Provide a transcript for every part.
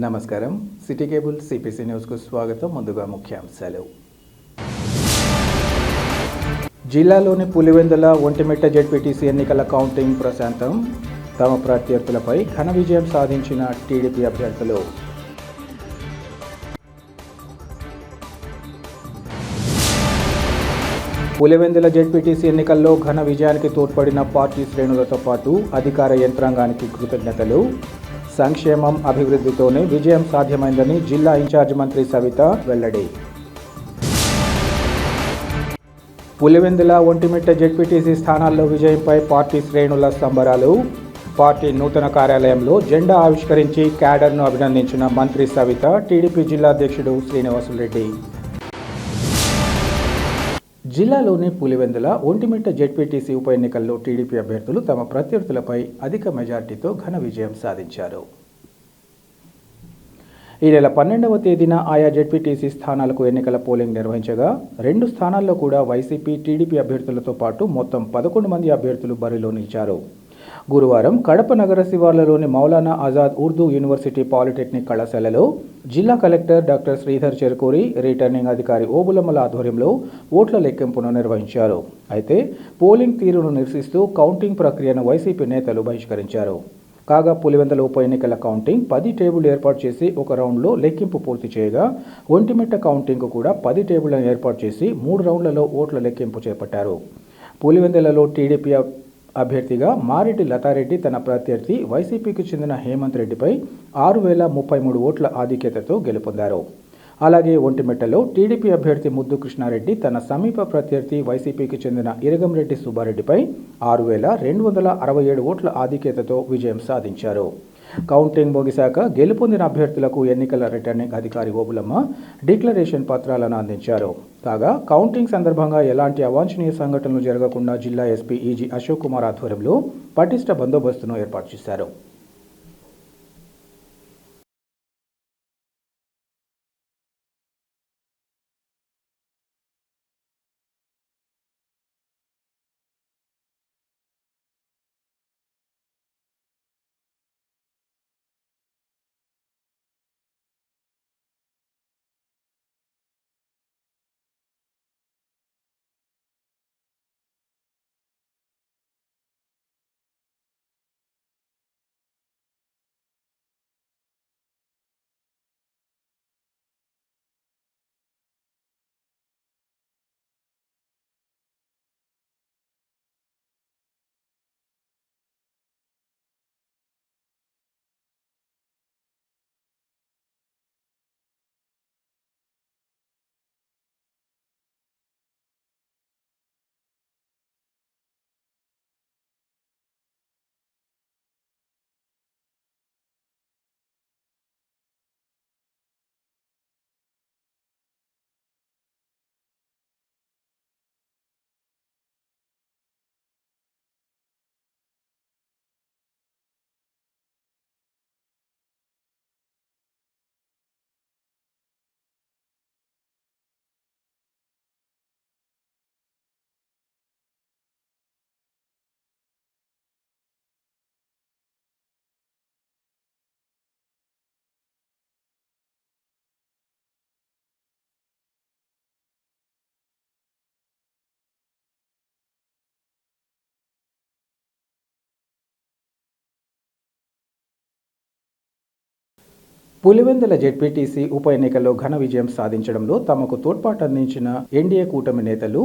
నమస్కారం. City cable CPC న్యూస్కు స్వాగతం. ముందుగా ముఖ్యాంశాలు. జిల్లాలోని పులివెందుల ఒంటిమిట్ట జెడ్పీటీసీ ఎన్నికల కౌంటింగ్ ప్రశాంతం. తమ ప్రత్యర్థులపై ఘన విజయం సాధించిన టీడీపీ అభ్యర్థులు. పులివెందుల జెడ్పీటీసీ ఎన్నికల్లో ఘన విజయానికి తోడ్పడిన పార్టీ శ్రేణులతో పాటు అధికార యంత్రాంగానికి కృతజ్ఞతలు. సంక్షేమం, అభివృద్ధితోనే విజయం సాధ్యమైందని జిల్లా ఇన్ఛార్జ్ మంత్రి సవిత వెల్లడి. పులివెందుల ఒంటిమిట్ట జెడ్పీటీసీ స్థానాల్లో విజయంపై పార్టీ శ్రేణుల సంబరాలు. పార్టీ నూతన కార్యాలయంలో జెండా ఆవిష్కరించి క్యాడర్ను అభినందించిన మంత్రి సవిత, టీడీపీ జిల్లా అధ్యక్షుడు శ్రీనివాసులరెడ్డి. జిల్లాలోని పులివెందుల ఒంటిమిట్ట జెడ్పీటీసీ ఉప ఎన్నికల్లో టీడీపీ అభ్యర్థులు తమ ప్రత్యర్థులపై అధిక మెజార్టీతో ఘన విజయం సాధించారు. ఈ నెల 12వ తేదీన ఆయా జెడ్పీటీసీ స్థానాలకు ఎన్నికల పోలింగ్ నిర్వహించగా 2 స్థానాల్లో కూడా వైసీపీ, టీడీపీ అభ్యర్థులతో పాటు మొత్తం 11 మంది అభ్యర్థులు బరిలో నిలిచారు. గురువారం కడప నగర శివార్లలోని మౌలానా ఆజాద్ ఉర్దూ యూనివర్సిటీ పాలిటెక్నిక్ కళాశాలలో జిల్లా collector doctor Sridhar Cherukuri, returning అధికారి ఓబులమ్మల ఆధ్వర్యంలో ఓట్ల లెక్కింపును నిర్వహించారు. అయితే పోలింగ్ తీరును నిరసిస్తూ కౌంటింగ్ ప్రక్రియను వైసీపీ నేతలు బహిష్కరించారు. కాగా పులివెందుల ఉప ఎన్నికల కౌంటింగ్ 10 టేబుల్ ఏర్పాటు చేసి ఒక రౌండ్లో లెక్కింపు పూర్తి చేయగా, ఒంటిమిట్ట కౌంటింగ్కు కూడా 10 టేబుళ్లను ఏర్పాటు చేసి 3 రౌండ్లలో ఓట్ల లెక్కింపు చేపట్టారు. పులివెందులలో టీడీపీ అభ్యర్థిగా మారెడ్డి లతారెడ్డి తన ప్రత్యర్థి వైసీపీకి చెందిన హేమంత్ రెడ్డిపై 6033 ఓట్ల ఆధిక్యతతో గెలుపొందారు. అలాగే ఒంటిమిట్టలో టీడీపీ అభ్యర్థి ముద్దు కృష్ణారెడ్డి తన సమీప ప్రత్యర్థి వైసీపీకి చెందిన ఇరగంరెడ్డి సుబ్బారెడ్డిపై 6267 ఓట్ల ఆధిక్యతతో విజయం సాధించారు. కౌంటింగ్ ముగిశాక గెలుపొందిన అభ్యర్థులకు ఎన్నికల రిటర్నింగ్ అధికారి ఓబులమ్మ డిక్లరేషన్ పత్రాలను అందించారు. కాగా కౌంటింగ్ సందర్భంగా ఎలాంటి అవాంఛనీయ సంఘటనలు జరగకుండా జిల్లా ఎస్పీ ఈజీ అశోక్ కుమార్ ఆధ్వర్యంలో పటిష్ట బందోబస్తును ఏర్పాటు చేశారు. పులివెందుల జెడ్పీటీసీ ఉప ఎన్నికల్లో ఘన విజయం సాధించడంలో తమకు తోడ్పాటు అందించిన ఎన్డీఏ కూటమి నేతలు,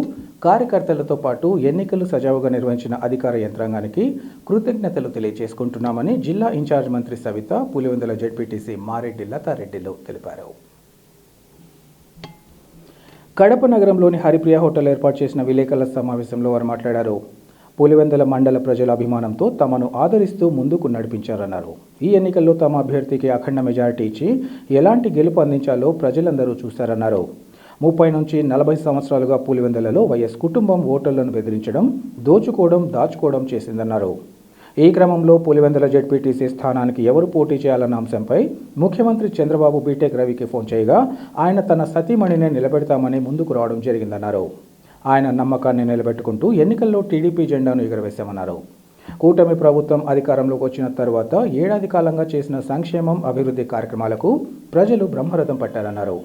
కార్యకర్తలతో పాటు ఎన్నికలు సజావుగా నిర్వహించిన అధికార యంత్రాంగానికి కృతజ్ఞతలు తెలియజేసుకుంటున్నామని జిల్లా ఇన్ఛార్జ్ మంత్రి సవిత, పులివెందుల జెడ్పీటీసీ మారెడ్డి లతారెడ్డిలు తెలిపారు. కడప నగరంలోని హరిప్రియ హోటల్ ఏర్పాటు చేసిన విలేకరుల సమావేశంలో వారు మాట్లాడారు. పులివెందుల మండల ప్రజల అభిమానంతో తమను ఆదరిస్తూ ముందుకు నడిపించారన్నారు. ఈ ఎన్నికల్లో తమ అభ్యర్థికి అఖండ మెజారిటీ ఇచ్చి ఎలాంటి గెలుపు అందించాలో ప్రజలందరూ చూశారన్నారు. 30 నుంచి 40 సంవత్సరాలుగా పులివెందులలో వైఎస్ కుటుంబం ఓటర్లను బెదిరించడం, దోచుకోవడం, దాచుకోవడం చేసిందన్నారు. ఈ క్రమంలో పులివెందుల జెడ్పీటీసీ స్థానానికి ఎవరు పోటీ చేయాలన్న అంశంపై ముఖ్యమంత్రి చంద్రబాబు బీటెక్ రవికి ఫోన్ చేయగా ఆయన తన సతీమణిని నిలబెడతామని ముందుకు రావడం జరిగిందన్నారు. ఆయన నమ్మకాన్ని నిలబెట్టుకుంటూ ఎన్నికల్లో టీడీపీ జెండాను ఎగురవేశామన్నారు. కూటమి ప్రభుత్వం అధికారంలోకి వచ్చిన తర్వాత ఏడాది కాలంగా చేసిన సంక్షేమం అభివృద్ధి కార్యక్రమాలకు ప్రజలు బ్రహ్మరథం పట్టారన్నారు.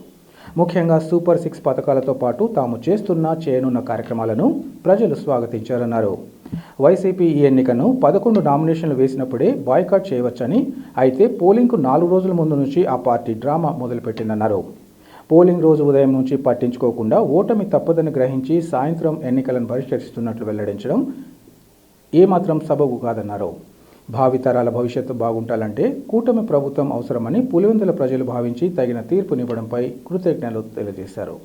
ముఖ్యంగా సూపర్ 6 పథకాలతో పాటు తాము చేయనున్న కార్యక్రమాలను ప్రజలు స్వాగతించారన్నారు. వైసీపీ ఈ ఎన్నికను 11 నామినేషన్లు వేసినప్పుడే బాయ్కాట్ చేయవచ్చని, అయితే పోలింగ్కు 4 రోజుల ముందు నుంచి ఆ పార్టీ డ్రామా మొదలుపెట్టిందన్నారు. పోలింగ్ రోజు ఉదయం నుంచి పట్టించుకోకుండా ఓటమి తప్పదని గ్రహించి సాయంత్రం ఎన్నికలను బహిష్కరిస్తున్నట్లు వెల్లడించడం ఏమాత్రం సబబు కాదన్నారు. భావితరాల భవిష్యత్తు బాగుంటాలంటే కూటమి ప్రభుత్వం అవసరమని పులివెందుల ప్రజలు భావించి తగిన తీర్పునివ్వడంపై కృతజ్ఞతలు తెలియజేశారు.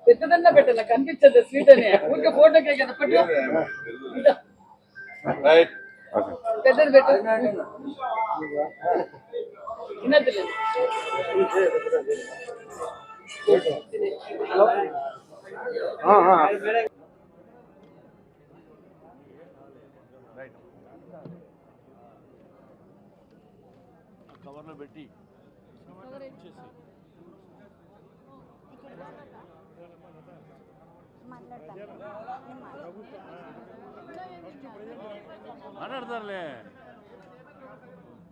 పెద్దదన్నా పెట్టాల కనిపించదు స్వీట్ అని ఊరికే ఫోటోకే కదా పెట్టు పెద్దది పెట్టు తినద్దులేదు. కవర్లో పెట్టి మాట్లాడతారులే.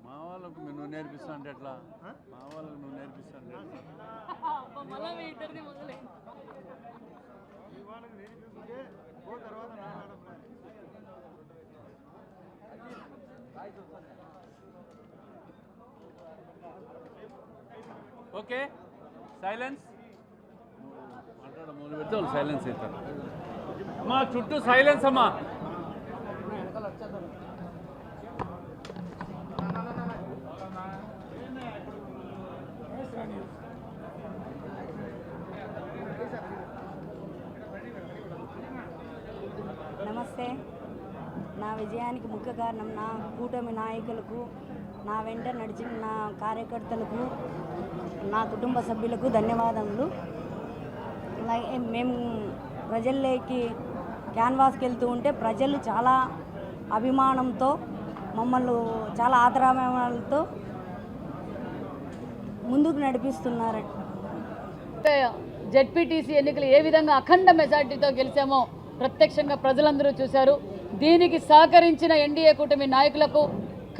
మా వాళ్ళకు నువ్వు నేర్పిస్తా అంటే ఎట్లా? మా వాళ్ళకు నువ్వు నేర్పిస్తా అంటే ఓకే సైలెన్స్. మాట్లాడ మొదలు పెడితే వాళ్ళు సైలెన్స్ అవుతారు. అమ్మా చుట్టూ సైలెన్స్ అమ్మా. నమస్తే. నా విజయానికి ముఖ్య కారణం నా కూటమి నాయకులకు, నా వెంట నడిచిన నా కార్యకర్తలకు, నా కుటుంబ సభ్యులకు ధన్యవాదములు. మేము ప్రజల్లోకి క్యాన్వాస్కి వెళ్తూ ఉంటే ప్రజలు చాలా అభిమానంతో మమ్మల్ని చాలా ఆదరాభిమానాలతో ముందుకు నడిపిస్తున్నారు. జెడ్పీటీసీ ఎన్నికలు ఏ విధంగా అఖండ మెజార్టీతో గెలిచామో ప్రత్యక్షంగా ప్రజలందరూ చూశారు. దీనికి సహకరించిన ఎన్డీఏ కూటమి నాయకులకు,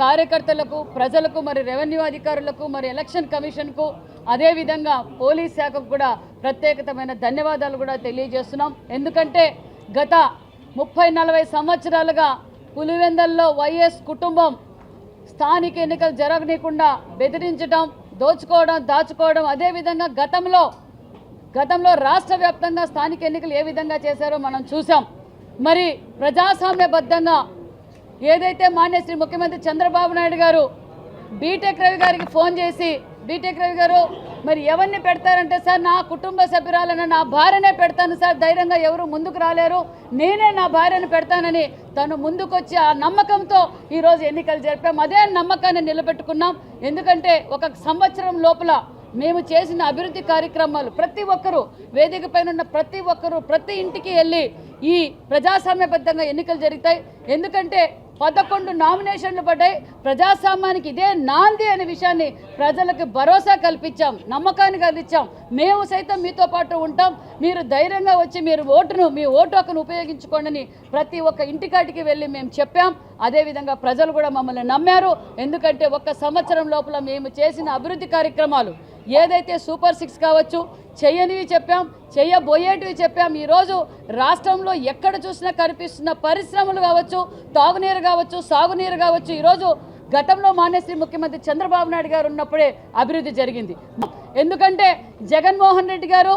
కార్యకర్తలకు, ప్రజలకు, మరి రెవెన్యూ అధికారులకు, మరి ఎలక్షన్ కమిషన్కు, అదేవిధంగా పోలీస్ శాఖకు కూడా ప్రత్యేకమైన ధన్యవాదాలు కూడా తెలియజేస్తున్నాం. ఎందుకంటే గత 30-40 సంవత్సరాలుగా పులివెందల్లో వైఎస్ కుటుంబం స్థానిక ఎన్నికలు జరగనీయకుండా బెదిరించడం, దోచుకోవడం, దాచుకోవడం, అదేవిధంగా గతంలో రాష్ట్ర వ్యాప్తంగా స్థానిక ఎన్నికలు ఏ విధంగా చేశారో మనం చూసాం. మరి ప్రజాస్వామ్యబద్ధంగా ఏదైతే మాన్యశ్రీ ముఖ్యమంత్రి చంద్రబాబు నాయుడు గారు బీటెక్ రవి గారికి ఫోన్ చేసి, బీటెక్ రవి గారు మరి ఎవరిని పెడతారంటే, సార్ నా కుటుంబ సభ్యురాలన్న నా భార్యనే పెడతాను సార్, ధైర్యంగా ఎవరు ముందుకు రాలేరు, నేనే నా భార్యను పెడతానని తను ముందుకొచ్చి ఆ నమ్మకంతో ఈరోజు ఎన్నికలు జరిపాం. అదే నమ్మకాన్ని నిలబెట్టుకున్నాం. ఎందుకంటే ఒక సంవత్సరం లోపల మేము చేసిన అభివృద్ధి కార్యక్రమాలు ప్రతి ఒక్కరూ, వేదిక పైన ఉన్న ప్రతి ఒక్కరూ ప్రతి ఇంటికి వెళ్ళి ఈ ప్రజాస్వామ్యబద్ధంగా ఎన్నికలు జరుగుతాయి. ఎందుకంటే 11 నామినేషన్లు పడ్డాయి. ప్రజాస్వామ్యానికి ఇదే నాంది అనే విషయాన్ని ప్రజలకు భరోసా కల్పించాం, నమ్మకాన్ని కలిగించాం. మేము సైతం మీతో పాటు ఉంటాం, మీరు ధైర్యంగా వచ్చి మీ ఓటు హక్కును ఉపయోగించుకోండి ప్రతి ఒక్క ఇంటికాటికి వెళ్ళి మేము చెప్పాం. అదేవిధంగా ప్రజలు కూడా మమ్మల్ని నమ్మారు. ఎందుకంటే 1 సంవత్సరం లోపల మేము చేసిన అభివృద్ధి కార్యక్రమాలు ఏదైతే సూపర్ 6 కావచ్చు, చేయనివి చెప్పాం, చేయబోయేటివి చెప్పాం. ఈరోజు రాష్ట్రంలో ఎక్కడ చూసినా కనిపిస్తున్న పరిశ్రమలు కావచ్చు, తాగునీరు కావచ్చు, సాగునీరు కావచ్చు, ఈరోజు గతంలో మాన్యశ్రీ ముఖ్యమంత్రి చంద్రబాబు నాయుడు గారు ఉన్నప్పుడే అభివృద్ధి జరిగింది. ఎందుకంటే జగన్మోహన్ రెడ్డి గారు,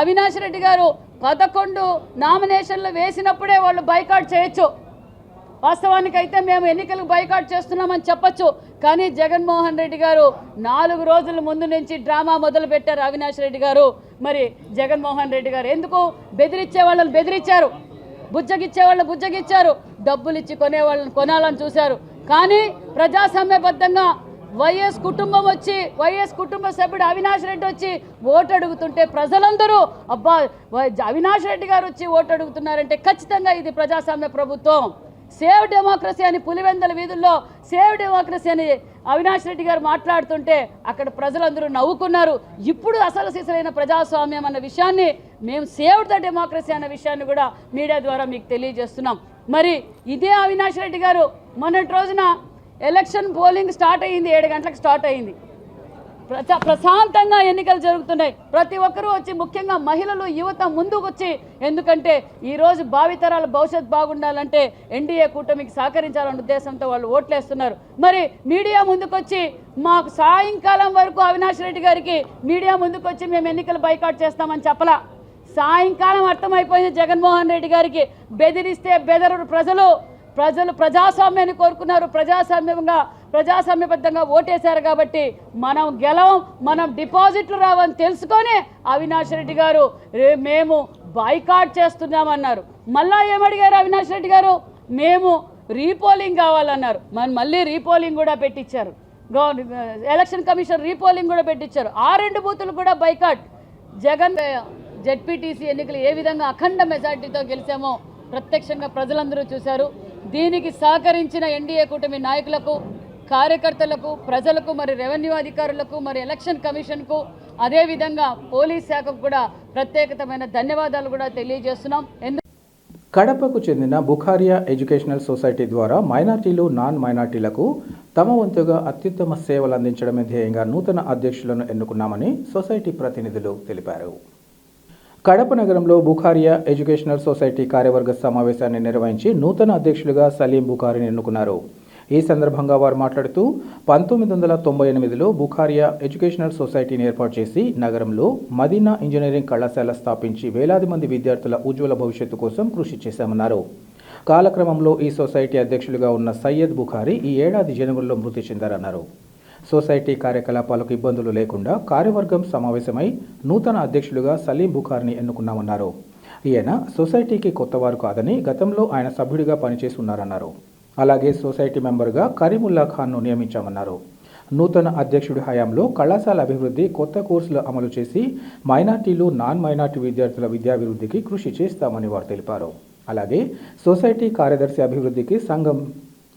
అవినాష్ రెడ్డి గారు 11 నామినేషన్లు వేసినప్పుడే వాళ్ళు బైకాట్ చేయొచ్చు. వాస్తవానికైతే మేము ఎన్నికలకు బైకాట్ చేస్తున్నామని చెప్పొచ్చు. కానీ జగన్మోహన్ రెడ్డి గారు 4 రోజుల ముందు నుంచి డ్రామా మొదలు పెట్టారు. అవినాష్ రెడ్డి గారు, మరి జగన్మోహన్ రెడ్డి గారు ఎందుకు బెదిరించే వాళ్ళని బెదిరించారు, బుజ్జగిచ్చే వాళ్ళని బుజ్జగిచ్చారు, డబ్బులు ఇచ్చి కొనే వాళ్ళని కొనాలని చూశారు. కానీ ప్రజాస్వామ్యబద్ధంగా వైఎస్ కుటుంబం వచ్చి వైఎస్ కుటుంబ సభ్యుడు అవినాష్ రెడ్డి వచ్చి ఓటు అడుగుతుంటే ప్రజలందరూ అబ్బా అవినాష్ రెడ్డి గారు వచ్చి ఓటు అడుగుతున్నారంటే ఖచ్చితంగా ఇది ప్రజాస్వామ్య ప్రభుత్వం. సేవ్ డెమోక్రసీ అని పులివెందల వీధుల్లో సేవ్ డెమోక్రసీ అని అవినాష్ రెడ్డి గారు మాట్లాడుతుంటే అక్కడ ప్రజలందరూ నవ్వుకున్నారు. ఇప్పుడు అసలు సిసలైన ప్రజాస్వామ్యం అన్న విషయాన్ని మేము సేవ్ ద డెమోక్రసీ అన్న విషయాన్ని కూడా మీడియా ద్వారా మీకు తెలియజేస్తున్నాం. మరి ఇదే అవినాష్ రెడ్డి గారు మొన్నటి రోజున ఎలక్షన్ పోలింగ్ స్టార్ట్ అయ్యింది, 7 గంటలకు స్టార్ట్ అయ్యింది. ప్రశాంతంగా ఎన్నికలు జరుగుతున్నాయి. ప్రతి ఒక్కరూ వచ్చి, ముఖ్యంగా మహిళలు, యువత ముందుకు వచ్చి, ఎందుకంటే ఈరోజు భావితరాల భవిష్యత్ బాగుండాలంటే ఎన్డీఏ కూటమికి సహకరించాలన్న ఉద్దేశంతో వాళ్ళు ఓట్లేస్తున్నారు. మరి మీడియా ముందుకొచ్చి మాకు సాయంకాలం వరకు అవినాష్ రెడ్డి గారికి మీడియా ముందుకొచ్చి మేము ఎన్నికలు బైకాట్ చేస్తామని చెప్పలా. సాయంకాలం అర్థమైపోయింది జగన్మోహన్ రెడ్డి గారికి. బెదిరిస్తే బెదరు ప్రజలు ప్రజాస్వామ్యాన్ని కోరుకున్నారు, ప్రజాస్వామ్యబద్ధంగా ఓటేశారు. కాబట్టి మనం గెలవం, మనం డిపాజిట్లు రావని తెలుసుకొని అవినాష్ రెడ్డి గారు మేము బాయ్కాట్ చేస్తున్నామన్నారు. మళ్ళా ఏమడిగారు అవినాష్ రెడ్డి గారు? మేము రీపోలింగ్ కావాలన్నారు. మళ్ళీ రీపోలింగ్ కూడా పెట్టించారు. ఎలక్షన్ కమిషన్ రీపోలింగ్ కూడా పెట్టించారు. ఆ 2 బూతులు కూడా బైకాట్. జగన్ జెడ్పీటీసీ ఎన్నికలు ఏ విధంగా అఖండ మెజార్టీతో గెలిచామో ప్రత్యక్షంగా ప్రజలందరూ చూశారు. దీనికి సహకరించిన ఎన్డీఏ కూటమి నాయకులకు, కార్యకర్తలకు, ప్రజలకు, మరి రెవెన్యూ అధికారులకు, మరి ఎలక్షన్ కమిషన్కు, అదేవిధంగా పోలీస్ శాఖకు కూడా ప్రత్యేకమైన ధన్యవాదాలు కూడా తెలియజేస్తున్నాం. కడపకు చెందిన బుఖారియా ఎడ్యుకేషనల్ సొసైటీ ద్వారా మైనార్టీలు, నాన్ మైనార్టీలకు తమ వంతుగా అత్యుత్తమ సేవలు అందించడమే ధ్యేయంగా నూతన అధ్యక్షులను ఎన్నుకున్నామని సొసైటీ ప్రతినిధులు తెలిపారు. కడప నగరంలో బుఖారియా ఎడ్యుకేషనల్ సొసైటీ కార్యవర్గ సమావేశాన్ని నిర్వహించి నూతన అధ్యక్షులుగా సలీం బుఖారీని ఎన్నుకున్నారు. ఈ సందర్భంగా వారు మాట్లాడుతూ 1998లో బుఖారియా ఎడ్యుకేషనల్ సొసైటీని ఏర్పాటు చేసి నగరంలో మదీనా ఇంజనీరింగ్ కళాశాల స్థాపించి వేలాది మంది విద్యార్థుల ఉజ్వల భవిష్యత్తు కోసం కృషి చేశామన్నారు. కాలక్రమంలో ఈ సొసైటీ అధ్యక్షులుగా ఉన్న సయ్యద్ బుఖారీ ఈ ఏడాది జనవరిలో మృతి చెందారన్నారు. సొసైటీ కార్యకలాపాలకు ఇబ్బందులు లేకుండా కార్యవర్గం సమావేశమై నూతన అధ్యక్షులుగా సలీం బుఖారీని ఎన్నుకున్నామన్నారు. ఈయన సొసైటీకి కొత్తవారు కాదని గతంలో ఆయన సభ్యుడిగా పనిచేసి ఉన్నారన్నారు. అలాగే సొసైటీ మెంబర్గా కరీముల్లా ఖాన్ను నియమించామన్నారు. నూతన అధ్యక్షుడి హయాంలో కళాశాల అభివృద్ధి, కొత్త కోర్సులు అమలు చేసి మైనార్టీలు, నాన్ మైనార్టీ విద్యార్థుల విద్యాభివృద్ధికి కృషి చేస్తామని వారు తెలిపారు. అలాగే సొసైటీ కార్యదర్శి అభివృద్ధికి సంఘం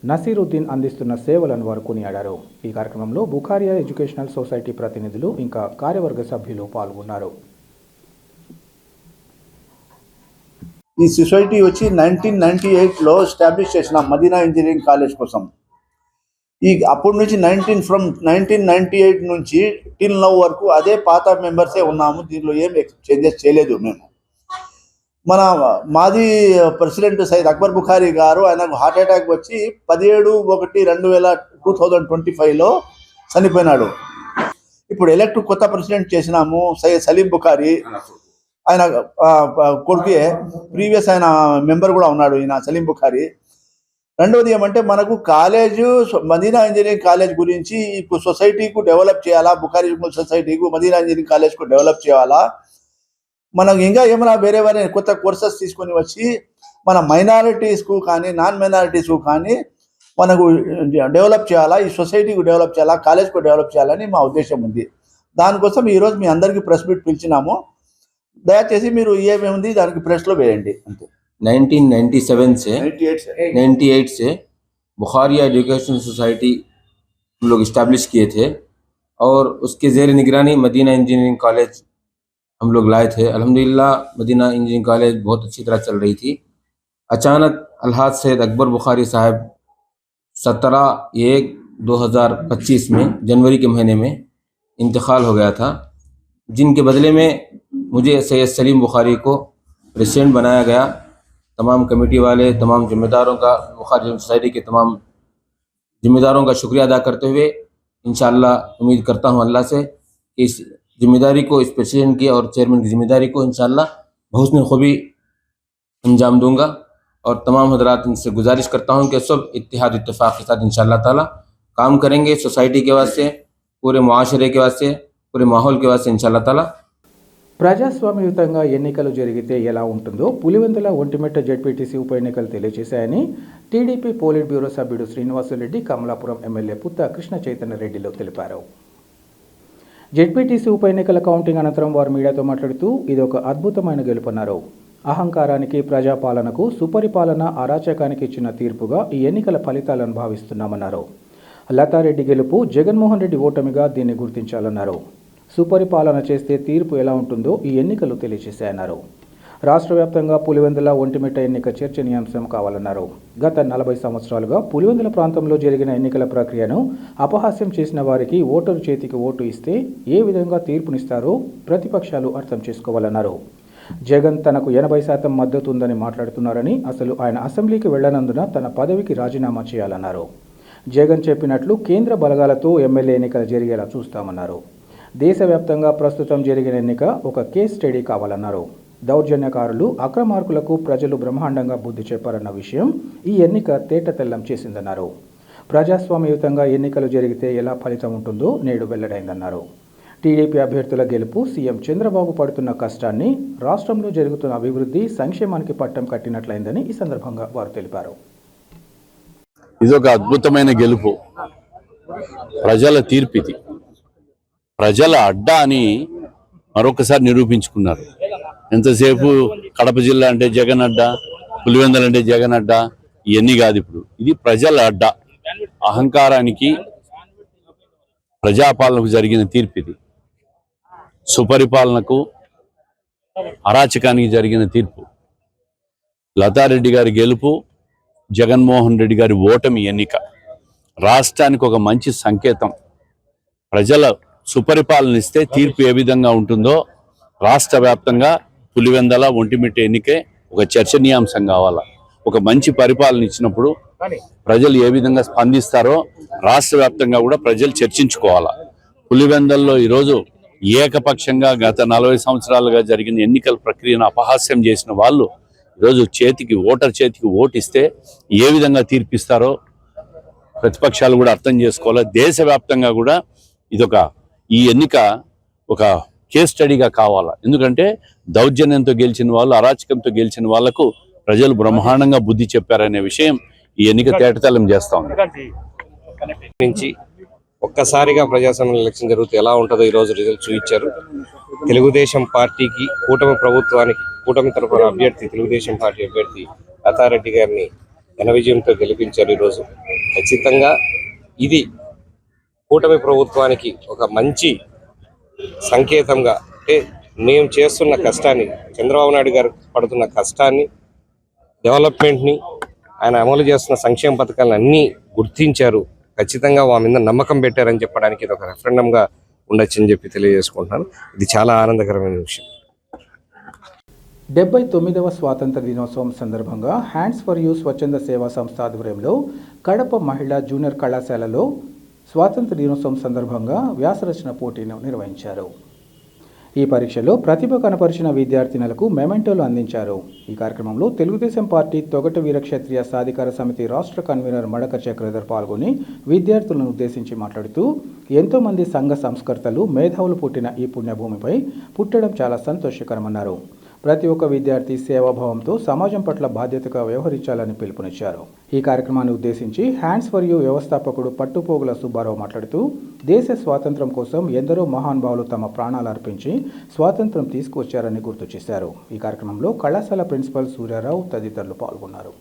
నసీరుద్దీన్ అందిస్తున్న సేవలను వారు కొనియాడారు. ఈ కార్యక్రమంలో బుఖారియా ఎడ్యుకేషనల్ సొసైటీ ప్రతినిధులు ఇంకా కార్యవర్గ సభ్యులు పాల్గొన్నారు. ఈ సొసైటీ వచ్చి 1998లో ఎస్టాబ్లిష్ చేసిన మదీనా ఇంజనీరింగ్ కాలేజ్ కోసం. అప్పటి నుంచి 1998 నుంచి టిల్ నౌ వరకు అదే పాత మెంబర్సే ఉన్నాము. దీనిలో ఏం చేంజెస్ చేయలేదు మేము. మాది ప్రెసిడెంట్ సయ్యద్ అక్బర్ బుఖారీ గారు, ఆయనకు హార్ట్ అటాక్ వచ్చి 17/1/2025లో చనిపోయినాడు. ఇప్పుడు కొత్త ప్రెసిడెంట్ చేసినాము సయ్యద్ సలీం బుఖారీ. ఆయన కొడుకే, ప్రీవియస్ ఆయన మెంబర్ కూడా ఉన్నాడు ఈయన సలీం బుఖారీ. రెండవది ఏమంటే మనకు కాలేజు మదీనా ఇంజనీరింగ్ కాలేజ్ గురించి ఇప్పుడు సొసైటీకు డెవలప్ చేయాలా, బుఖారీ సొసైటీకు మదీనా ఇంజనీరింగ్ కాలేజ్కు డెవలప్ చేయాలా. మనకు ఇంకా ఏమైనా వేరే కొత్త కోర్సెస్ తీసుకొని వచ్చి మన మైనారిటీస్కు కానీ నాన్ మైనారిటీస్కు కానీ మనకు డెవలప్ చేయాలా, ఈ సొసైటీకు డెవలప్ చేయాలా, కాలేజ్కు డెవలప్ చేయాలని మా ఉద్దేశం ఉంది. దానికోసం ఈరోజు మీ అందరికీ ప్రెస్ మీట్ పిలిచినాము. దయచేసి మీరు ఏమేముంది దానికి ప్రెస్లో వేయండి అంతే. 1998 से बुखारिया एजुकेशन सोसाइटी हम लोग इस्टेब्लिश किए थे और उसके ज़ेर निगरानी मदीना इंजीनियरिंग कॉलेज हम लोग लाए थे। अल्हम्दुलिल्लाह मदीना इंजीनियरिंग कॉलेज बहुत अच्छी तरह चल रही थी। अचानक अलहाज सैयद अकबर बुखारी साहब 17/1/2025 में जनवरी के महीने में इंतकाल हो गया था, जिनके बदले में मुझे सैयद सलीम बुखारी को प्रेसिडेंट बनाया गया। तमाम कमेटी वाले, तमाम जिम्मेदारों का, बुखारी सोसाइटी के तमाम जिम्मेदारों का शुक्रिया अदा करते हुए इंशाअल्लाह उम्मीद करता हूँ अल्लाह से कि इस जिम्मेदारी को, इस प्रेसिडेंट की और चेयरमैन की जिम्मेदारी को इंशाअल्लाह बहुस्न खूबी अंजाम दूंगा। और तमाम हजरात इनसे गुजारिश करता हूँ कि सब इत्तेहाद इत्तेफाक के साथ इंशाअल्लाह ताला काम करेंगे सोसाइटी के वास्ते, पूरे मुआशरे के वास्ते, पूरे माहौल के वास्ते इंशाअल्लाह ताला। ప్రజాస్వామ్యయుతంగా ఎన్నికలు జరిగితే ఎలా ఉంటుందో పులివెందుల ఒంటిమిట్ట జెడ్పీటీసీ ఉప ఎన్నికలు తెలియజేశాయని టీడీపీ పోలిట్ బ్యూరో సభ్యుడు శ్రీనివాసులరెడ్డి కమలాపురం ఎమ్మెల్యే పుత్త కృష్ణ చైతన్య రెడ్డిలో తెలిపారు. జెడ్పీటీసీ ఉప ఎన్నికల కౌంటింగ్ అనంతరం వారు మీడియాతో మాట్లాడుతూ ఇది ఒక అద్భుతమైన గెలుపన్నారు. అహంకారానికి, ప్రజాపాలనకు, సుపరిపాలన, అరాచకానికి ఇచ్చిన తీర్పుగా ఈ ఎన్నికల ఫలితాలను భావిస్తున్నామన్నారు. లతారెడ్డి గెలుపు, జగన్మోహన్ రెడ్డి ఓటమిగా దీన్ని గుర్తించాలన్నారు. సుపరిపాలన చేస్తే తీర్పు ఎలా ఉంటుందో ఈ ఎన్నికలు తెలియజేశాయన్నారు. రాష్ట్ర వ్యాప్తంగా పులివెందుల ఒంటిమిట్ట ఎన్నిక చర్చనీయాంశం కావాలన్నారు. గత 40 సంవత్సరాలుగా పులివెందుల ప్రాంతంలో జరిగిన ఎన్నికల ప్రక్రియను అపహాస్యం చేసిన వారికి ఓటరు చేతికి ఓటు ఇస్తే ఏ విధంగా తీర్పునిస్తారో ప్రతిపక్షాలు అర్థం చేసుకోవాలన్నారు. జగన్ తనకు 80% మద్దతు ఉందని మాట్లాడుతున్నారని, అసలు ఆయన అసెంబ్లీకి వెళ్లనందున తన పదవికి రాజీనామా చేయాలన్నారు. జగన్ చెప్పినట్లు కేంద్ర బలగాలతో ఎమ్మెల్యే ఎన్నికలు జరిగేలా చూస్తామన్నారు. దేశవ్యాప్తంగా ప్రస్తుతం జరిగిన ఎన్నిక ఒక కేస్ స్టడీ కావాలన్నారు. దౌర్జన్యకారులు, అక్రమార్కులకు ప్రజలు బ్రహ్మాండంగా బుద్ధి చెప్పారన్న విషయం ఈ ఎన్నిక తేటతెల్లం చేసిందన్నారు. ప్రజాస్వామ్యయుతంగా ఎన్నికలు జరిగితే ఎలా ఫలితం ఉంటుందో నేడు వెల్లడైందన్నారు. టీడీపీ అభ్యర్థుల గెలుపు సీఎం చంద్రబాబు పడుతున్న కష్టాన్ని, రాష్ట్రంలో జరుగుతున్న అభివృద్ధి, సంక్షేమానికి పట్టం కట్టినట్లయిందని ఈ సందర్భంగా వారు తెలిపారు. ఇదొక అద్భుతమైన గెలుపు, ప్రజల తీర్పు. ఇది ప్రజల అడ్డా అని మరొకసారి నిరూపించుకున్నారు. ఎంతసేపు కడప జిల్లా అంటే జగన్ అడ్డా, పులివెందులు అంటే జగన్ అడ్డా, ఇవన్నీ కాదు. ఇప్పుడు ఇది ప్రజల అడ్డా. అహంకారానికి, ప్రజాపాలనకు జరిగిన తీర్పు ఇది. సుపరిపాలనకు, అరాచకానికి జరిగిన తీర్పు. లతారెడ్డి గారి గెలుపు, జగన్మోహన్ రెడ్డి గారి ఓటమి ఎన్నిక రాష్ట్రానికి ఒక మంచి సంకేతం. ప్రజల సుపరిపాలన ఇస్తే తీర్పు ఏ విధంగా ఉంటుందో రాష్ట్ర వ్యాప్తంగా పులివెందుల ఒంటిమిట్ట ఎన్నికే ఒక చర్చనీయాంశం కావాలా. ఒక మంచి పరిపాలన ఇచ్చినప్పుడు ప్రజలు ఏ విధంగా స్పందిస్తారో రాష్ట్ర వ్యాప్తంగా కూడా ప్రజలు చర్చించుకోవాలా. పులివెందుల్లో ఈరోజు ఏకపక్షంగా గత 40 సంవత్సరాలుగా జరిగిన ఎన్నికల ప్రక్రియను అపహాస్యం చేసిన వాళ్ళు ఈరోజు ఓటర్ చేతికి ఓటిస్తే ఏ విధంగా తీర్పిస్తారో ప్రతిపక్షాలు కూడా అర్థం చేసుకోవాలి. దేశవ్యాప్తంగా కూడా ఈ ఎన్నిక ఒక కేస్ స్టడీగా కావాలా. ఎందుకంటే దౌర్జన్యంతో గెలిచిన వాళ్ళు, అరాచకంతో గెలిచిన వాళ్లకు ప్రజలు బ్రహ్మాండంగా బుద్ధి చెప్పారనే విషయం ఈ ఎన్నిక తేటతెల్లం చేస్తా ఉంది. నుంచి ఒక్కసారిగా ప్రజాస్వామ్య ఎలక్షన్ జరుగుతూ ఎలా ఉంటుందో ఈరోజు రిజల్ట్ చూపించారు. తెలుగుదేశం పార్టీకి, కూటమి తరఫున అభ్యర్థి, తెలుగుదేశం పార్టీ అభ్యర్థి లతారెడ్డి గారిని ఘన విజయంతో గెలిపించారు. ఈరోజు ఖచ్చితంగా ఇది కూటమి ప్రభుత్వానికి ఒక మంచి సంకేతంగా, అంటే మేము చేస్తున్న కష్టాన్ని, చంద్రబాబు నాయుడు గారు పడుతున్న కష్టాన్ని, డెవలప్మెంట్ని, ఆయన అమలు చేస్తున్న సంక్షేమ పథకాలను అన్నీ గుర్తించారు. ఖచ్చితంగా మా మీద నమ్మకం పెట్టారని చెప్పడానికి ఇది ఒక రెఫరెండంగా ఉండొచ్చని చెప్పి తెలియజేసుకుంటున్నాను. ఇది చాలా ఆనందకరమైన విషయం. 79వ స్వాతంత్ర దినోత్సవం సందర్భంగా హ్యాండ్స్ ఫర్ యూ స్వచ్ఛంద సేవా సంస్థ ఆధ్వర్యంలో కడప మహిళా జూనియర్ కళాశాలలో స్వాతంత్ర దినోత్సవం సందర్భంగా వ్యాసరచన పోటీని నిర్వహించారు. ఈ పరీక్షలో ప్రతిభ కనపరిచిన విద్యార్థినులకు మెమెంటోలు అందించారు. ఈ కార్యక్రమంలో తెలుగుదేశం పార్టీ తొగట వీరక్షత్రియ సాధికార సమితి రాష్ట్ర కన్వీనర్ మడక చక్రధర్ పాల్గొని విద్యార్థులను ఉద్దేశించి మాట్లాడుతూ, ఎంతోమంది సంఘ సంస్కర్తలు, మేధావులు పుట్టిన ఈ పుణ్యభూమిపై పుట్టడం చాలా సంతోషకరమన్నారు. ప్రతి ఒక్క విద్యార్థి సేవాభావంతో సమాజం పట్ల బాధ్యతగా వ్యవహరించాలని పిలుపునిచ్చారు. ఈ కార్యక్రమాన్ని ఉద్దేశించి హ్యాండ్స్ ఫర్ యూ వ్యవస్థాపకుడు పట్టుపోగుల సుబ్బారావు మాట్లాడుతూ, దేశ స్వాతంత్ర్యం కోసం ఎందరో మహానుభావులు తమ ప్రాణాలు అర్పించి స్వాతంత్ర్యం తీసుకువచ్చారని గుర్తు చేశారు. ఈ కార్యక్రమంలో కళాశాల ప్రిన్సిపల్ సూర్యారావు తదితరులు పాల్గొన్నారు.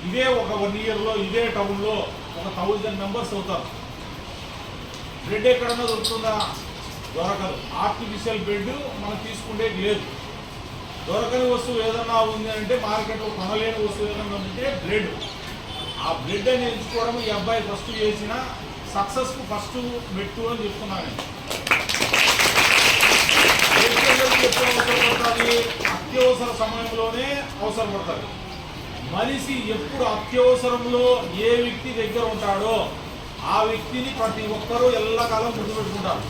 ఇదే ఒక 1 ఇయర్లో ఇదే టౌన్లో ఒక 1000 మెంబర్స్ అవుతారు. బ్రెడ్ ఎక్కడన్నా దొరుకుతుందా? దొరకదు. ఆర్టిఫిషియల్ బ్రెడ్ మనం తీసుకునేది లేదు. దొరకని వస్తువు ఏదన్నా ఉంది అంటే, మార్కెట్లో కొనలేని వస్తువు ఏదన్నా ఉంటే బ్రెడ్. ఆ బ్రెడ్ అని ఎంచుకోవడం ఈ అబ్బాయి ఫస్ట్ చేసిన సక్సెస్కు ఫస్ట్ మెట్టు అని చెప్తున్నాను. ఎప్పుడు అవసరపడుతుంది? అత్యవసర సమయంలోనే అవసరపడుతుంది. మనిషి ఎప్పుడు అత్యవసరంలో ఏ వ్యక్తి దగ్గర ఉంటాడో ఆ వ్యక్తిని ప్రతి ఒక్కరూ ఎల్లకాలం గుర్తుపెట్టుకుంటారు.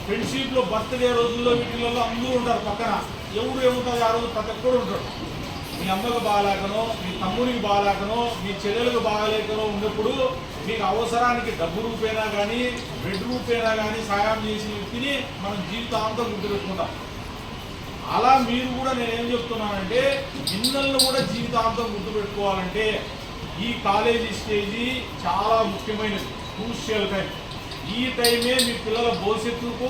ఫ్రెండ్షిప్లో, బర్త్డే రోజుల్లో, వీటిలలో అందరూ ఉంటారు పక్కన. ఎవరు ఏముంటుంది ఆ రోజు ప్రతి ఒక్కరు ఉంటాడు. మీ అమ్మకు బాగాలేకనో, మీ తమ్ముడికి బాగాలేకనో, మీ చెల్లెలకు బాగాలేకనో ఉన్నప్పుడు మీకు అవసరానికి డబ్బు రూపేనా కానీ బ్రెడ్ రూపేనా కానీ సాయం చేసిన వ్యక్తిని మనం జీవితాంతం గుర్తుపెట్టుకుంటాం. అలా మీరు కూడా నేనేం చెప్తున్నానంటే పిల్లలను కూడా జీవితాంతం గుర్తుపెట్టుకోవాలంటే ఈ కాలేజీ స్టేజీ చాలా ముఖ్యమైనది, క్రూషియల్ టైం. ఈ టైమే మీ పిల్లల భవిష్యత్తుకు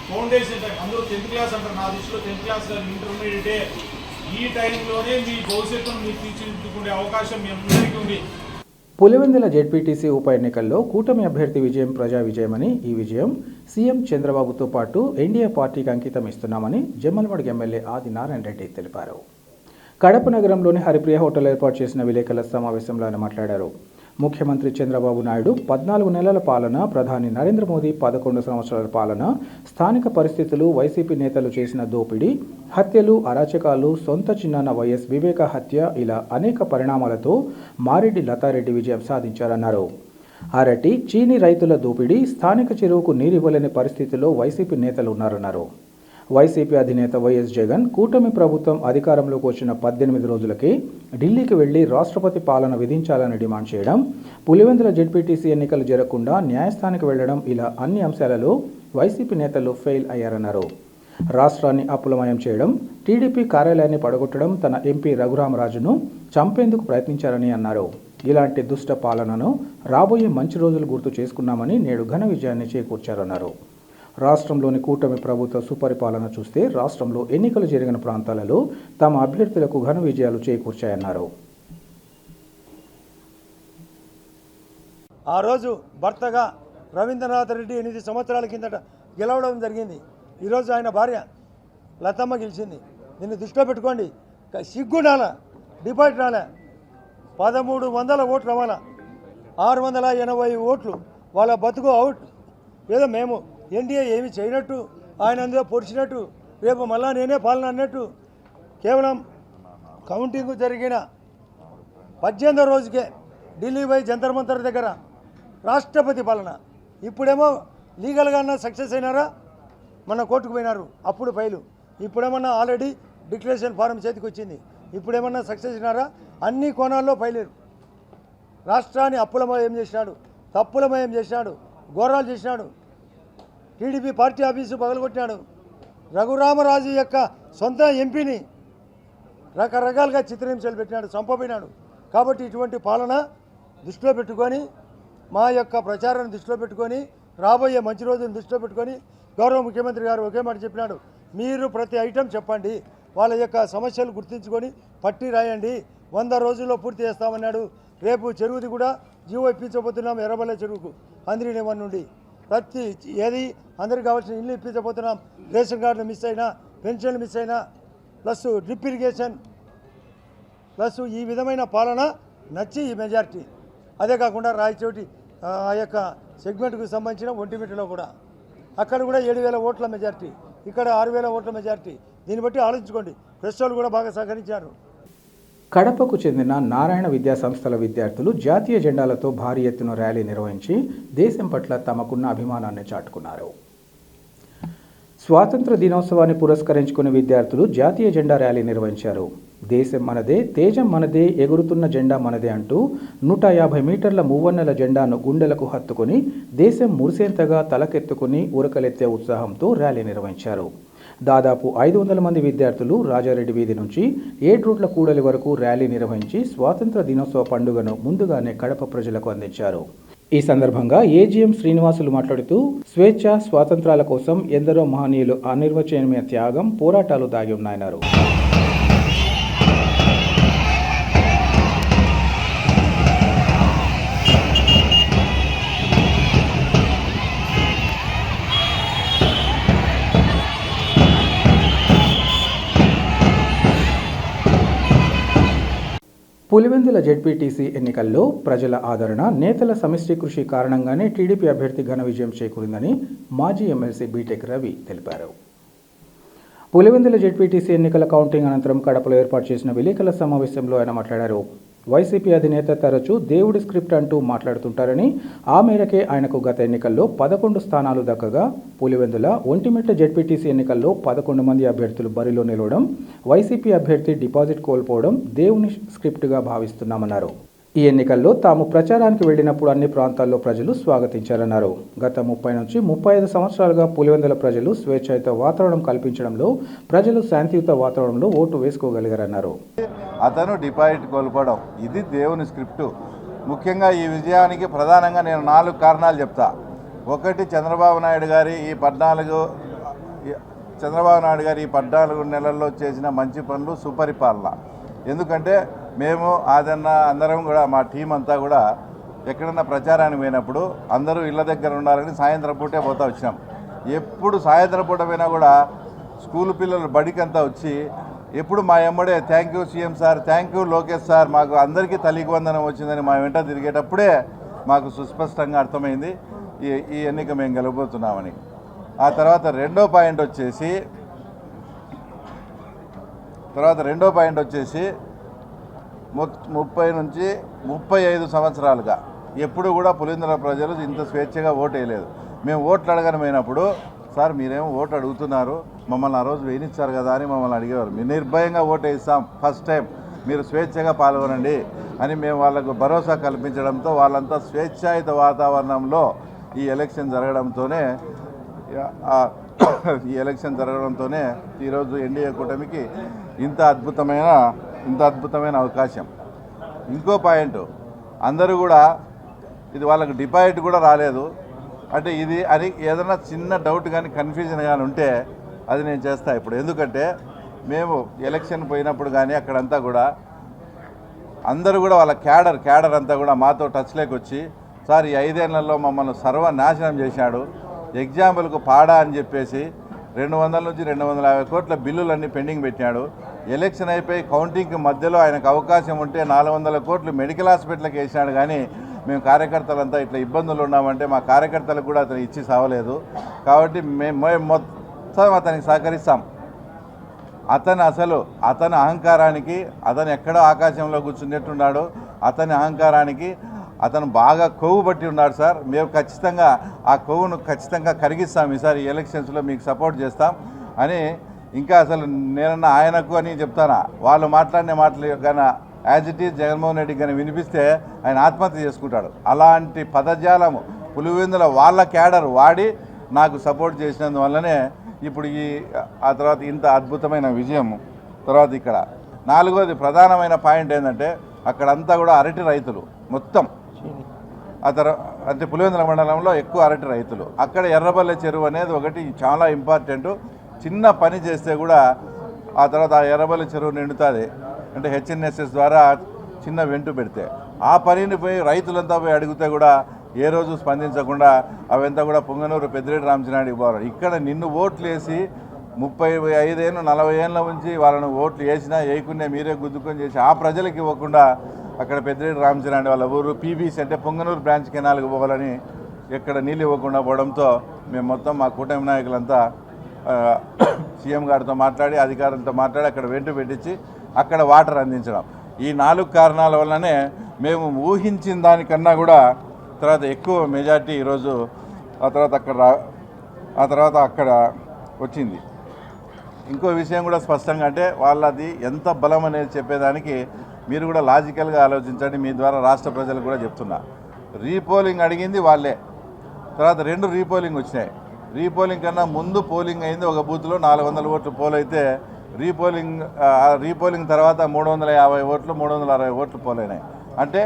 ఫౌండేషన్ టైం. అందరూ 10th క్లాస్ అంటారు, నా దృష్టిలో 10th క్లాస్ కానీ ఇంటర్మీడియటే. ఈ టైంలోనే మీ భవిష్యత్తును మీరు తీర్చిదిద్దుకునే అవకాశం మీ అందరికీ ఉంది. పులివెందుల జెడ్పీటీసీ ఉప ఎన్నికల్లో కూటమి అభ్యర్థి విజయం ప్రజా విజయమని, ఈ విజయం సీఎం చంద్రబాబుతో పాటు ఎన్డీఏ పార్టీకి అంకితం ఇస్తున్నామని జమ్మలమడుగు ఎమ్మెల్యే ఆదినారాయణ రెడ్డి తెలిపారు. కడప నగరంలోని హరిప్రియ హోటల్ ఏర్పాటు చేసిన విలేకరుల సమావేశంలో ఆయన మాట్లాడారు. ముఖ్యమంత్రి చంద్రబాబు నాయుడు 14 నెలల పాలన, ప్రధాని నరేంద్ర మోదీ 11 సంవత్సరాల పాలన, స్థానిక పరిస్థితులు, వైసీపీ నేతలు చేసిన దోపిడీ, హత్యలు, అరాచకాలు, సొంత చిన్నాన్న వైఎస్ వివేక హత్య, ఇలా అనేక పరిణామాలతో మారెడ్డి లతారెడ్డి విజయం సాధించారన్నారు. అరటి, చీని రైతుల దోపిడీ, స్థానిక చెరువుకు నీరివ్వలేని పరిస్థితిలో వైసీపీ నేతలు ఉన్నారన్నారు. వైసీపీ అధినేత వైఎస్ జగన్ కూటమి ప్రభుత్వం అధికారంలోకి వచ్చిన 18 రోజులకే ఢిల్లీకి వెళ్లి రాష్ట్రపతి పాలన విధించాలని డిమాండ్ చేయడం, పులివెందుల జెడ్పీటీసీ ఎన్నికలు జరగకుండా న్యాయస్థానానికి వెళ్లడం, ఇలా అన్ని అంశాలలో వైసీపీ నేతలు ఫెయిల్ అయ్యారన్నారు. రాష్ట్రాన్ని అప్పులమయం చేయడం, టీడీపీ కార్యాలయాన్ని పడగొట్టడం, తన ఎంపీ రఘురామరాజును చంపేందుకు ప్రయత్నించారని అన్నారు. ఇలాంటి దుష్ట పాలనను రాబోయే మంచి రోజులు గుర్తు చేసుకున్నామని నేడు ఘన విజయాన్ని చేకూర్చారన్నారు. రాష్ట్రంలోని కూటమి ప్రభుత్వ సుపరిపాలన చూస్తే రాష్ట్రంలో ఎన్నికలు జరిగిన ప్రాంతాలలో తమ అభ్యర్థులకు ఘన విజయాలు చేకూర్చాయన్నారు. ఆ రోజు భర్తగా రవీంద్రనాథ్ రెడ్డి 8 సంవత్సరాల కిందట గెలవడం జరిగింది. ఈరోజు ఆయన భార్య లతమ్మ గెలిచింది. దీన్ని దృష్టిలో పెట్టుకోండి. సిగ్గుండాల, డిపాజిట్ రాలే, 1300 ఓట్లు అవ్వాలా, 680 ఓట్లు వాళ్ళ బతుకు అవుట్. ఏదో మేము ఎన్డీఏ ఏమి చేయనట్టు, ఆయన అందులో పొడిచినట్టు, రేపు మళ్ళా నేనే పాలన అన్నట్టు, కేవలం కౌంటింగ్ జరిగిన 18వ రోజుకే ఢిల్లీ పోయి జంతర్ మంతర్ దగ్గర రాష్ట్రపతి పాలన. ఇప్పుడేమో లీగల్గా అన్నా సక్సెస్ అయినారా, మన కోర్టుకు పోయినారు, అప్పుడు ఫైలు. ఇప్పుడేమన్నా ఆల్రెడీ డిక్లరేషన్ ఫారం చేతికి వచ్చింది, ఇప్పుడేమన్నా సక్సెస్ అయినారా, అన్ని కోణాల్లో ఫైలేరు. రాష్ట్రాన్ని అప్పులమయం చేసినాడు, తప్పులమయం చేసినాడు, ఘోరాలు చేసినాడు. టీడీపీ పార్టీ ఆఫీసు పగలగొట్టినాడు. రఘురామరాజు యొక్క సొంత ఎంపీని రకరకాలుగా చిత్రహింసలు పెట్టినాడు, చంపబోయినాడు. కాబట్టి ఇటువంటి పాలన దృష్టిలో పెట్టుకొని, మా యొక్క ప్రచారాన్ని దృష్టిలో పెట్టుకొని, రాబోయే మంచి రోజులను దృష్టిలో పెట్టుకొని గౌరవ ముఖ్యమంత్రి గారు ఒకే మాట చెప్పినాడు, మీరు ప్రతి ఐటెం చెప్పండి, వాళ్ళ యొక్క సమస్యలు గుర్తించుకొని పట్టి రాయండి, 100 రోజుల్లో పూర్తి చేస్తామన్నాడు. రేపు చెరువుది కూడా జీవో ఇప్పించబోతున్నాం. ఎర్రబల్ల చెరువుకు అందిరినేవన్ నుండి ప్రతి ఏది అందరికి కావాల్సిన ఇల్లు ఇప్పించబోతున్నాం. రేషన్ కార్డులు మిస్ అయినా, పెన్షన్లు మిస్ అయినా, ప్లస్ డ్రిప్ ఇరిగేషన్, ప్లస్ ఈ విధమైన పాలన నచ్చి ఈ మెజార్టీ. అదే కాకుండా రాయచోటి ఆ యొక్క సెగ్మెంట్కు సంబంధించిన ఒంటిమిట్టలో కూడా అక్కడ కూడా 7,000 ఓట్ల మెజార్టీ, ఇక్కడ 6,000 ఓట్ల మెజార్టీ. దీన్ని బట్టి ఆలోచించుకోండి. ప్రెస్ వాళ్ళు కూడా బాగా సహకరించారు. కడపకు చెందిన నారాయణ విద్యా సంస్థల విద్యార్థులు జాతీయ జెండాలతో భారీ ఎత్తున ర్యాలీ నిర్వహించి దేశం పట్ల తమకున్న అభిమానాన్ని చాటుకున్నారు. స్వాతంత్ర దినోత్సవాన్ని పురస్కరించుకుని విద్యార్థులు జాతీయ జెండా ర్యాలీ నిర్వహించారు. దేశం మనదే, తేజం మనదే, ఎగురుతున్న జెండా మనదే అంటూ 150 మీటర్ల మూవన్నెల జెండాను గుండెలకు హత్తుకుని దేశం మురిసేంతగా తలకెత్తుకుని ఉరకలెత్తే ఉత్సాహంతో ర్యాలీ నిర్వహించారు. దాదాపు 500 మంది విద్యార్థులు రాజారెడ్డి వీధి నుంచి 7 రోడ్ల కూడలి వరకు ర్యాలీ నిర్వహించి స్వాతంత్ర దినోత్సవ పండుగను ముందుగానే కడప ప్రజలకు అందించారు. ఈ సందర్భంగా ఏజీఎం శ్రీనివాసులు మాట్లాడుతూ స్వేచ్ఛ, స్వాతంత్రాల కోసం ఎందరో మహనీయులు అనిర్వచనీయ త్యాగం, పోరాటాలు దాగి ఉన్నాయన్నారు. పులివెందుల జెడ్పీటీసీ ఎన్నికల్లో ప్రజల ఆదరణ, నేతల సమిష్టి కృషి కారణంగానే టీడీపీ అభ్యర్థి ఘన విజయం చేకూరిందని మాజీ ఎమ్మెల్సీ బీటెక్ రవి తెలిపారు. పులివెందుల జెడ్పీటీసీ ఎన్నికల కౌంటింగ్ అనంతరం కడపలో ఏర్పాటు చేసిన విలేకరుల సమావేశంలో ఆయన మాట్లాడారు. వైసీపీ అధినేత తరచూ దేవుడి స్క్రిప్ట్ అంటూ మాట్లాడుతుంటారని, ఆ మేరకే ఆయనకు గత ఎన్నికల్లో 11 స్థానాలు దక్కగా పులివెందుల ఒంటిమిట్ట జెడ్పీటీసీ ఎన్నికల్లో 11 మంది అభ్యర్థులు బరిలో నిలవడం, వైసీపీ అభ్యర్థి డిపాజిట్ కోల్పోవడం దేవుని స్క్రిప్ట్గా భావిస్తున్నామన్నారు. ఈ ఎన్నికల్లో తాము ప్రచారానికి వెళ్లినప్పుడు అన్ని ప్రాంతాల్లో ప్రజలు స్వాగతించారన్నారు. గత 30 నుంచి 35 సంవత్సరాలుగా పులివెందుల ప్రజలు స్వేచ్ఛాయుత వాతావరణం కల్పించడంలో ప్రజలు శాంతియుత వాతావరణంలో ఓటు వేసుకోగలిగారన్నారు. అతను డిపాజిట్ కోల్పోవడం ఇది దేవుని స్క్రిప్టు. ముఖ్యంగా ఈ విజయానికి ప్రధానంగా నేను 4 కారణాలు చెప్తా. ఒకటి, చంద్రబాబు నాయుడు గారి ఈ 14 నెలల్లో చేసిన మంచి పనులు, సుపరిపాలన. ఎందుకంటే మేము అందరం కూడా మా టీం అంతా కూడా ఎక్కడన్నా ప్రచారానికి పోయినప్పుడు అందరూ ఇళ్ళ దగ్గర ఉండాలని సాయంత్రం పూటే పోతా వచ్చినాం. ఎప్పుడు సాయంత్రం పూట పోయినా కూడా స్కూల్ పిల్లలు బడికంతా వచ్చి ఎప్పుడు మా ఎమ్మడే thank you CM sir, thank you Lokesh sir, మాకు అందరికీ తల్లికి వందనం వచ్చిందని మా వెంట తిరిగేటప్పుడే మాకు సుస్పష్టంగా అర్థమైంది ఈ ఎన్నిక మేము గెలవబోతున్నామని. ఆ తర్వాత రెండో పాయింట్ వచ్చేసి 30 నుంచి 35 సంవత్సరాలుగా ఎప్పుడు కూడా పులివెందుల ప్రజలు ఇంత స్వేచ్ఛగా ఓటు వేయలేదు. మేము ఓట్లు అడగనమైనప్పుడు సార్ మీరేమో ఓటు అడుగుతున్నారు, మమ్మల్ని ఆ రోజు వేయించారు కదా అని మమ్మల్ని అడిగేవారు. మేము నిర్భయంగా ఓటు వేస్తాం, ఫస్ట్ టైం మీరు స్వేచ్ఛగా పాల్గొనండి అని మేము వాళ్ళకు భరోసా కల్పించడంతో వాళ్ళంతా స్వేచ్ఛాయుత వాతావరణంలో ఈ ఎలక్షన్ జరగడంతోనే ఈరోజు ఎన్డీఏ కూటమికి ఇంత అద్భుతమైన అవకాశం. ఇంకో పాయింట్, అందరూ కూడా ఇది వాళ్ళకు డిపాజిట్ కూడా రాలేదు అంటే ఇది అని ఏదైనా చిన్న డౌట్ కానీ కన్ఫ్యూజన్ కానీ ఉంటే అది నేను చేస్తా ఇప్పుడు. ఎందుకంటే మేము ఎలక్షన్ పోయినప్పుడు కానీ అక్కడంతా కూడా అందరూ కూడా వాళ్ళ క్యాడర్ అంతా కూడా మాతో టచ్లోకి వచ్చి సార్ ఈ 5 ఏళ్లలో మమ్మల్ని సర్వనాశనం చేశాడు, ఎగ్జాంపుల్కు పాడా అని చెప్పేసి 200 నుంచి 250 కోట్ల బిల్లులన్నీ పెండింగ్ పెట్టాడు. ఎలక్షన్ అయిపోయి కౌంటింగ్కి మధ్యలో ఆయనకు అవకాశం ఉంటే 400 కోట్లు మెడికల్ హాస్పిటల్కి వేసినాడు. కానీ మేము కార్యకర్తలంతా ఇట్లా ఇబ్బందులు ఉన్నామంటే మా కార్యకర్తలకు కూడా అతను ఇచ్చి సావలేదు. కాబట్టి మేము మొత్తం అతనికి సహకరిస్తాం. అతని అహంకారానికి, అతను ఎక్కడో ఆకాశంలో కూర్చున్నట్టున్నాడు, అతని అహంకారానికి అతను బాగా కొవ్వు పట్టి ఉన్నాడు సార్. మేము ఖచ్చితంగా ఆ కొవ్వును ఖచ్చితంగా కరిగిస్తాం, ఈసారి ఎలక్షన్స్లో మీకు సపోర్ట్ చేస్తాం అని. ఇంకా అసలు నేనన్నా ఆయనకు అని చెప్తానా, వాళ్ళు మాట్లాడిన మాటలు కానీ యాజ్ ఇట్ ఈజ్ జగన్మోహన్ రెడ్డికి కానీ వినిపిస్తే ఆయన ఆత్మహత్య చేసుకుంటాడు. అలాంటి పదజాలము పులివెందుల వాళ్ళ క్యాడర్ వాడి నాకు సపోర్ట్ చేసినందువల్లనే ఇప్పుడు ఆ తర్వాత ఇంత అద్భుతమైన విజయం. తర్వాత ఇక్కడ 4వది ప్రధానమైన పాయింట్ ఏంటంటే అక్కడంతా కూడా అరటి రైతులు మొత్తం. అంటే పులివెందుల మండలంలో ఎక్కువ అరటి రైతులు. అక్కడ ఎర్రబల్లె చెరువు అనేది ఒకటి చాలా ఇంపార్టెంట్. చిన్న పని చేస్తే కూడా ఆ తర్వాత ఆ ఎర్రబల్లె చెరువు నిండుతుంది. అంటే హెచ్ఎన్ఎస్ఎస్ ద్వారా చిన్న వెంటు పెడితే ఆ పనిని పోయి రైతులంతా పోయి అడిగితే కూడా ఏ రోజు స్పందించకుండా అవంతా కూడా పొంగనూరు పెద్దిరెడ్డి రామచంద్రారెడ్డికి పోవాలి. ఇక్కడ నిన్ను ఓట్లు వేసి 35 ఏళ్ళు 40 ఏళ్ళ నుంచి వాళ్ళను ఓట్లు వేసినా వేయకుండా మీరే గుద్దుకొని చేసి ఆ ప్రజలకు ఇవ్వకుండా అక్కడ పెద్దిరెడ్డి రామచంద్రారెడ్డి వాళ్ళ ఊరు పీబీసీ అంటే పొంగనూరు బ్రాంచ్ కెనాల్కి పోవాలని ఎక్కడ నీళ్ళు ఇవ్వకుండా పోవడంతో మేము మొత్తం మా కూటమి నాయకులంతా సీఎం గారితో మాట్లాడి అధికారులతో మాట్లాడి అక్కడ వెంటు పెట్టించి అక్కడ వాటర్ అందించడం. ఈ 4 కారణాల వల్లనే మేము ఊహించిన దానికన్నా కూడా తర్వాత ఎక్కువ మెజార్టీ ఈరోజు ఆ తర్వాత అక్కడ వచ్చింది. ఇంకో విషయం కూడా స్పష్టంగా అంటే వాళ్ళది ఎంత బలం అనేది చెప్పేదానికి మీరు కూడా లాజికల్గా ఆలోచించండి. మీ ద్వారా రాష్ట్ర ప్రజలకు కూడా చెప్తున్నా. రీపోలింగ్ అడిగింది వాళ్ళే. తర్వాత 2 రీపోలింగ్ వచ్చినాయి. రీపోలింగ్ కన్నా ముందు పోలింగ్ అయింది ఒక బూత్లో 400 ఓట్లు పోల్ అయితే రీపోలింగ్ తర్వాత 350 ఓట్లు 360 ఓట్లు పోలైనాయి. అంటే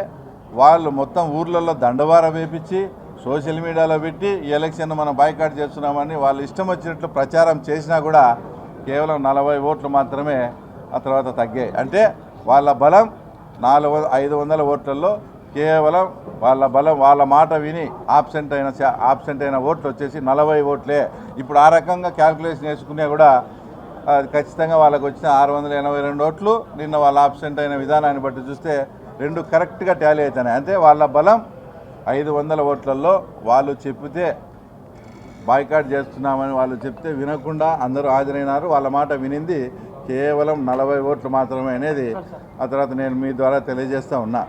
వాళ్ళు మొత్తం ఊర్లలో దండవారం వేపించి సోషల్ మీడియాలో పెట్టి ఈ ఎలక్షన్ మనం బాయ్కాట్ చేస్తున్నామని వాళ్ళు ఇష్టం వచ్చినట్లు ప్రచారం చేసినా కూడా కేవలం 40 ఓట్లు మాత్రమే ఆ తర్వాత తగ్గాయి. అంటే వాళ్ళ బలం 500 ఓట్లలో కేవలం వాళ్ళ మాట విని ఆబ్సెంట్ అయిన ఓట్లు వచ్చేసి 40 ఓట్లే. ఇప్పుడు ఆ రకంగా క్యాల్కులేషన్ వేసుకునే కూడా ఖచ్చితంగా వాళ్ళకు వచ్చిన 682 ఓట్లు నిన్న వాళ్ళ ఆబ్సెంట్ అయిన విధానాన్ని బట్టి చూస్తే 2 కరెక్ట్గా టాలీ అవుతున్నాయి. అంటే వాళ్ళ బలం 500 ఓట్లలో వాళ్ళు చెప్పితే బాయ్కాట్ చేస్తున్నామని వాళ్ళు చెప్తే వినకుండా అందరూ హాజరైనారు. వాళ్ళ మాట వినింది కేవలం 40 ఓట్లు మాత్రమే అనేది ఆ తర్వాత నేను మీ ద్వారా తెలియజేస్తూ ఉన్నా.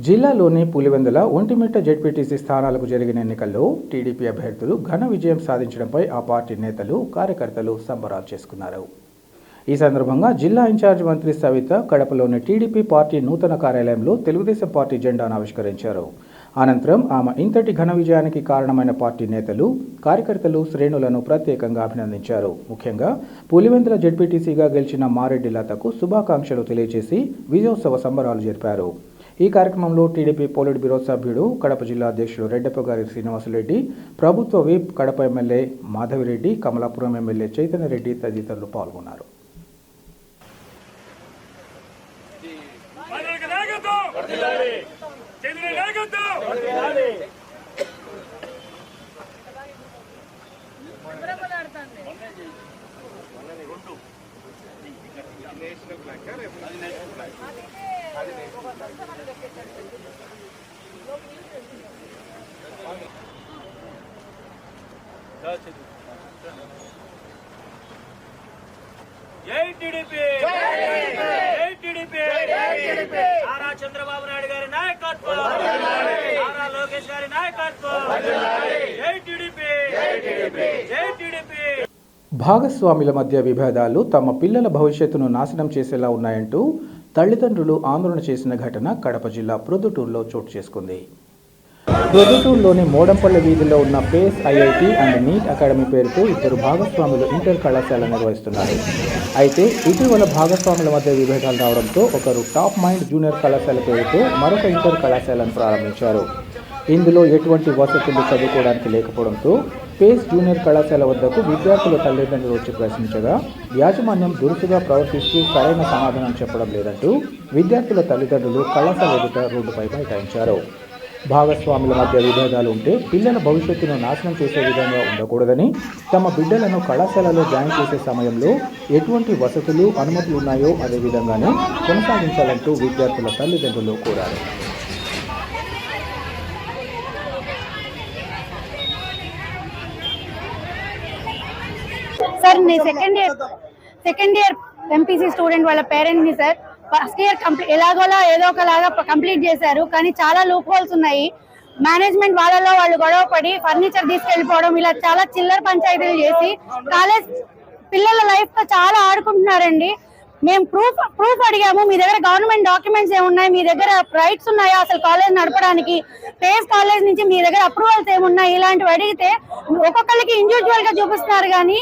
జిల్లాలోని పులివెందుల ఒంటిమిట్ట జెడ్పీటీసీ స్థానాలకు జరిగిన ఎన్నికల్లో టీడీపీ అభ్యర్థులు ఘన విజయం సాధించడంపై ఆ పార్టీ నేతలు కార్యకర్తలు సంబరాలు చేసుకున్నారు. ఈ సందర్భంగా జిల్లా ఇన్ఛార్జ్ మంత్రి సవిత కడపలోని టీడీపీ పార్టీ నూతన కార్యాలయంలో తెలుగుదేశం పార్టీ జెండాను ఆవిష్కరించారు. అనంతరం ఆమె ఇంతటి ఘన విజయానికి కారణమైన పార్టీ నేతలు, కార్యకర్తలు, శ్రేణులను ప్రత్యేకంగా అభినందించారు. ముఖ్యంగా పులివెందుల జెడ్పీటీసీగా గెలిచిన మారెడ్డి లతకు శుభాకాంక్షలు తెలియజేసి విజయోత్సవ సంబరాలు జరిపారు. ఈ కార్యక్రమంలో టీడీపీ పోలిట్ బ్యూరో సభ్యుడు, కడప జిల్లా అధ్యక్షుడు రెడ్డప్పగారి శ్రీనివాసరెడ్డి, ప్రభుత్వ whip Kadapa MLA Madhavi Reddy, Kamalapuram MLA Chaitanya Reddy తదితరులు పాల్గొన్నారు. జై టీడీపీ, జై టీడీపీ, నారా చంద్రబాబు నాయుడు గారి నాయకత్వం, నారా లోకేష్ గారి నాయకత్వం, జై టీడీపీ, జై టీడీపీ. భాగస్వాముల మధ్య విభేదాలు తమ పిల్లల భవిష్యత్తును నాశనం చేసేలా ఉన్నాయంటూ తల్లిదండ్రులు ఆందోళన చేసిన ఘటన కడప జిల్లా ప్రొద్దుటూరులో చోటు చేసుకుంది. ప్రొద్దుటూరులోని మోడంపల్లి వీధిలో ఉన్న pace IIT and NEET academy పేరుతో ఇద్దరు భాగస్వాములు ఇంటర్ కళాశాల నిర్వహిస్తున్నారు. అయితే ఇటీవల భాగస్వాముల మధ్య విభేదాలు రావడంతో ఒకరు టాప్ మైండ్ జూనియర్ కళాశాల పేరుతో మరొక ఇంటర్ కళాశాలను ప్రారంభించారు. ఇందులో ఎటువంటి వసతులు చదువుకోవడానికి లేకపోవడంతో పేస్ జూనియర్ కళాశాల వద్దకు విద్యార్థుల తల్లిదండ్రులు వచ్చి ప్రశ్నించగా యాజమాన్యం దురుసుగా ప్రవర్తిస్తూ సరైన సమాధానం చెప్పడం లేదంటూ విద్యార్థుల తల్లిదండ్రులు కళాశాల ఎదుట రోడ్డుపై బైఠాయించారు. భాగస్వాముల మధ్య విభేదాలు ఉంటే పిల్లల భవిష్యత్తును నాశనం చేసే విధంగా ఉండకూడదని, తమ బిడ్డలను కళాశాలలో జాయిన్ చేసే సమయంలో ఎటువంటి వసతులు, అనుమతులు ఉన్నాయో అదే విధంగానే కొనసాగించాలంటూ విద్యార్థుల తల్లిదండ్రులు కోరారు. సార్ నేను సెకండ్ ఇయర్ ఎంపీసీ స్టూడెంట్ వాళ్ళ పేరెంట్ని సార్. ఫస్ట్ ఇయర్ ఎలాగోలా ఏదో ఒకలాగా కంప్లీట్ చేశారు, కానీ చాలా లూప్ హోల్స్ ఉన్నాయి. మేనేజ్మెంట్ వాళ్ళలో వాళ్ళు గొడవ పడి ఫర్నిచర్ తీసుకెళ్లిపోవడం, ఇలా చాలా చిల్లర పంచాయతీలు చేసి కాలేజ్ పిల్లల లైఫ్ తో చాలా ఆడుకుంటున్నారండి. మేము ప్రూఫ్ అడిగాము, మీ దగ్గర గవర్నమెంట్ డాక్యుమెంట్స్ ఏమున్నాయి, మీ దగ్గర రైట్స్ ఉన్నాయా అసలు కాలేజ్ నడపడానికి, పేస్ కాలేజ్ నుంచి మీ దగ్గర అప్రూవల్స్ ఏమున్నాయి, ఇలాంటివి అడిగితే ఒక్కొక్కరికి ఇండివిజువల్ గా చూపిస్తున్నారు కానీ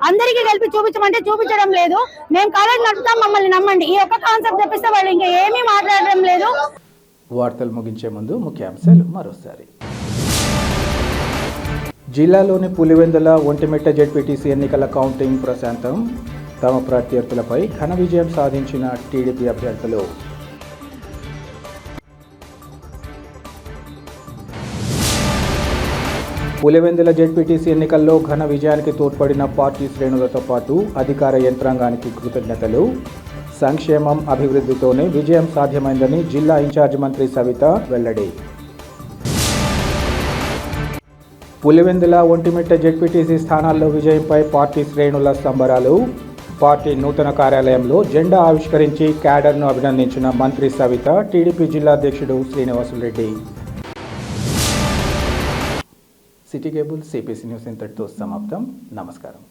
అందరికీ కలిపి చూపించమంటే చూపించడం లేదు. మేము కాలేజ్ నడుపుతాం, మమ్మల్ని నమ్మండి, ఈ ఒక్క కాన్సెప్ట్ తప్పిస్తే వాళ్ళు ఇంకా ఏమీ మాట్లాడడం లేదు. వార్తలు ముగించే ముందు ముఖ్యాంశాలు మరోసారి. జిల్లాలోని పులివెందుల ఒంటిమిట్ట జెడ్పీటీసీ ఎన్నికల కౌంటింగ్ ప్రశాంతం. తమ ప్రత్యర్థులపై ఘన విజయం సాధించిన టీడీపీ అభ్యర్థులు. పులివెందుల జెడ్పీటీసీ ఎన్నికల్లో ఘన విజయానికి తోడ్పడిన పార్టీ శ్రేణులతో పాటు అధికార యంత్రాంగానికి కృతజ్ఞతలు. సంక్షేమం, అభివృద్ధితోనే విజయం సాధ్యమైందని జిల్లా ఇన్ఛార్జ్ మంత్రి సవిత వెల్లడి. పులివెందుల ఒంటిమిట్ట జెడ్పీటీసీ స్థానాల్లో విజయంపై పార్టీ శ్రేణుల సంబరాలు. పార్టీ నూతన కార్యాలయంలో జెండా ఆవిష్కరించి క్యాడర్ను అభినందించిన మంత్రి సవిత, టీడీపీ జిల్లా అధ్యక్షుడు Srinivasa Reddy. City cable CPC news ఇంతటితో సమాప్తం. నమస్కారం.